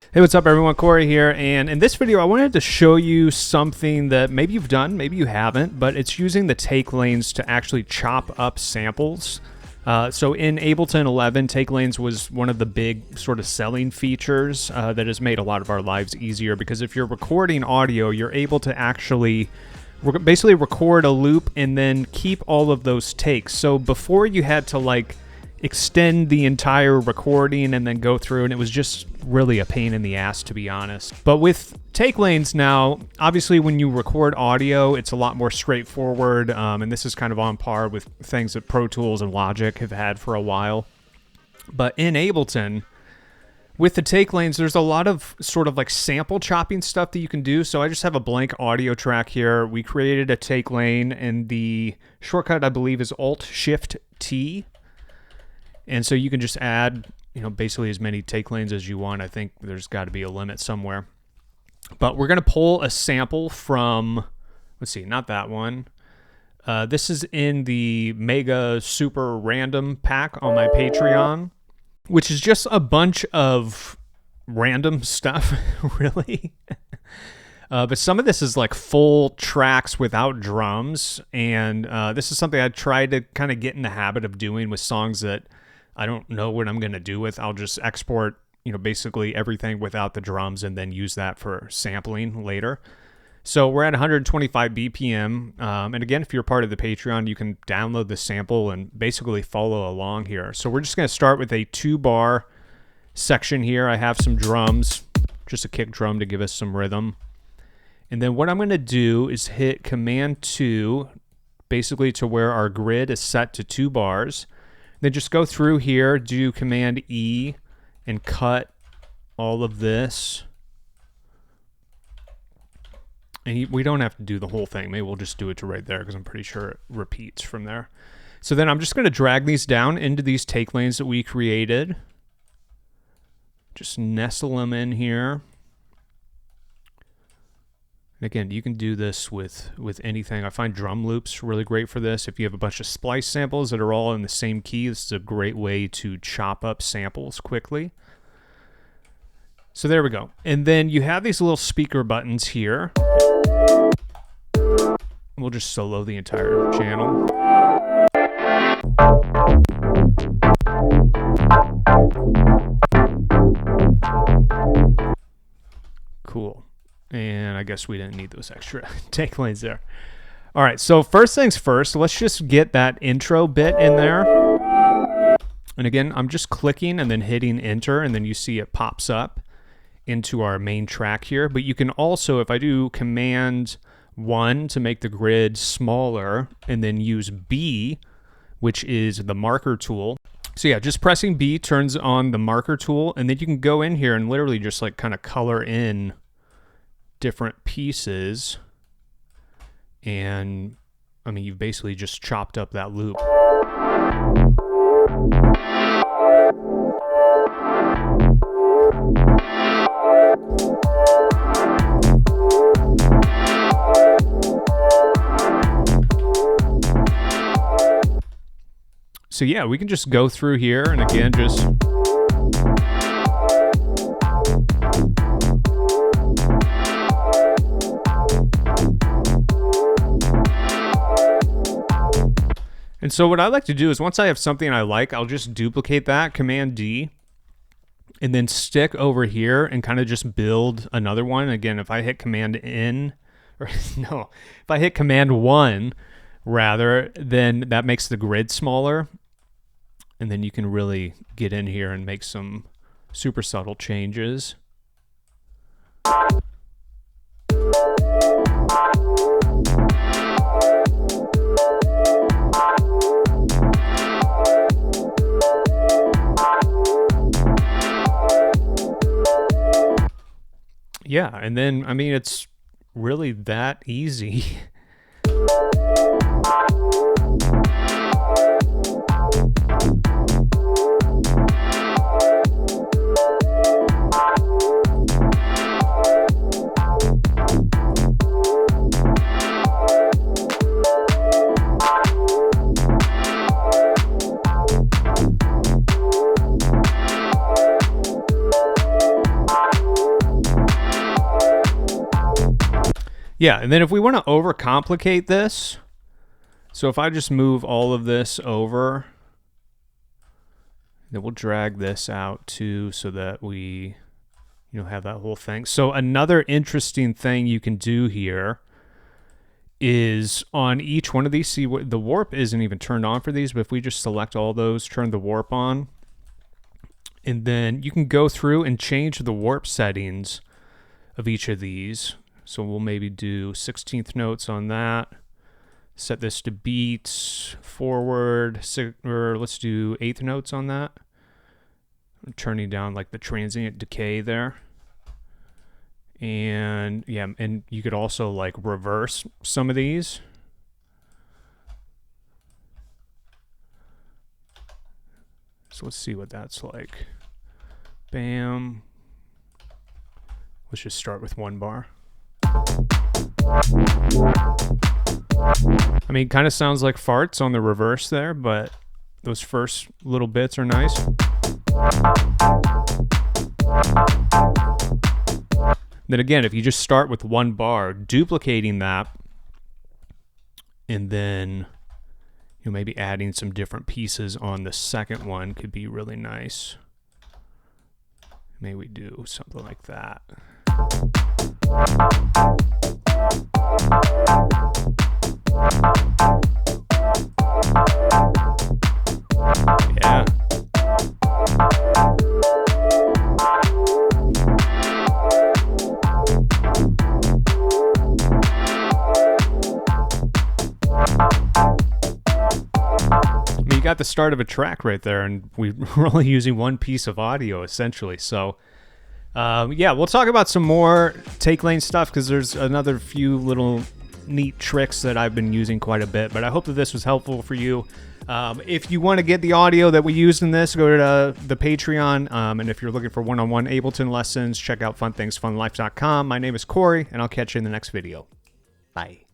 Hey, what's up everyone? Corey here, and in this video I wanted to show you something that maybe you've done, maybe you haven't, but it's using the take lanes to actually chop up samples. So in Ableton 11, take lanes was one of the big sort of selling features that has made a lot of our lives easier, because if you're recording audio, you're able to actually basically record a loop and then keep all of those takes. So before you had to like extend the entire recording and then go through, and it was just really a pain in the ass, to be honest. But with take lanes now, obviously when you record audio, it's a lot more straightforward, and this is kind of on par with things that Pro Tools and Logic have had for a while. But in Ableton, with the take lanes, there's a lot of sort of like sample chopping stuff that you can do. So I just have a blank audio track here. We created a take lane, and the shortcut I believe is Alt-Shift-T. And so you can just add, basically as many take lanes as you want. I think there's got to be a limit somewhere. But we're going to pull a sample from, let's see, not that one. This is in the Mega Super Random pack on my Patreon, which is just a bunch of random stuff, really. But some of this is like full tracks without drums. And this is something I tried to kind of get in the habit of doing with songs that I don't know what I'm going to do with. I'll just export, basically everything without the drums and then use that for sampling later. So we're at 125 BPM. And again, if you're part of the Patreon, you can download the sample and basically follow along here. So we're just going to start with a 2-bar section here. I have some drums, just a kick drum to give us some rhythm. And then what I'm going to do is hit Command 2, basically to where our grid is set to 2 bars. Then just go through here, do Command E, and cut all of this. And we don't have to do the whole thing. Maybe we'll just do it to right there, because I'm pretty sure it repeats from there. So then I'm just going to drag these down into these take lanes that we created. Just nestle them in here. And again, you can do this with anything. I find drum loops really great for this. If you have a bunch of splice samples that are all in the same key, this is a great way to chop up samples quickly. So there we go. And then you have these little speaker buttons here. We'll just solo the entire channel. Cool. And I guess we didn't need those extra take lanes there. All right, so first things first, let's just get that intro bit in there. And again, I'm just clicking and then hitting enter, and then you see it pops up into our main track here. But you can also, if I do Command 1 to make the grid smaller, and then use B, which is the marker tool. So yeah, just pressing B turns on the marker tool, and then you can go in here and literally just like kind of color in different pieces, and I mean, you've basically just chopped up that loop. So yeah, we can just go through here and again just And so what I like to do is once I have something I like, I'll just duplicate that, Command D, and then stick over here and kind of just build another one. Again, if I hit Command N, or no, if I hit Command 1 rather, then that makes the grid smaller. And then you can really get in here and make some super subtle changes. Yeah, and then, I mean, it's really that easy. Yeah, and then if we want to overcomplicate this, so if I just move all of this over, then we'll drag this out too so that we, have that whole thing. So another interesting thing you can do here is on each one of these, see what the warp isn't even turned on for these, but if we just select all those, turn the warp on, and then you can go through and change the warp settings of each of these. So we'll maybe do 16th notes on that. Set this to beats, forward, or let's do 8th notes on that. I'm turning down like the transient decay there. And yeah, and you could also like reverse some of these. So let's see what that's like. Bam. Let's just start with 1 bar. I mean, kind of sounds like farts on the reverse there, but those first little bits are nice. Then again, if you just start with 1 bar, duplicating that, and then maybe adding some different pieces on the second one could be really nice. Maybe we do something like that. Yeah. You got the start of a track right there, and we're only using one piece of audio essentially. So yeah, we'll talk about some more take lane stuff because there's another few little neat tricks that I've been using quite a bit, but I hope that this was helpful for you. If you want to get the audio that we used in this, go to the Patreon, and if you're looking for one-on-one Ableton lessons, check out funthingsfunlife.com. My name is Corey, and I'll catch you in the next video. Bye.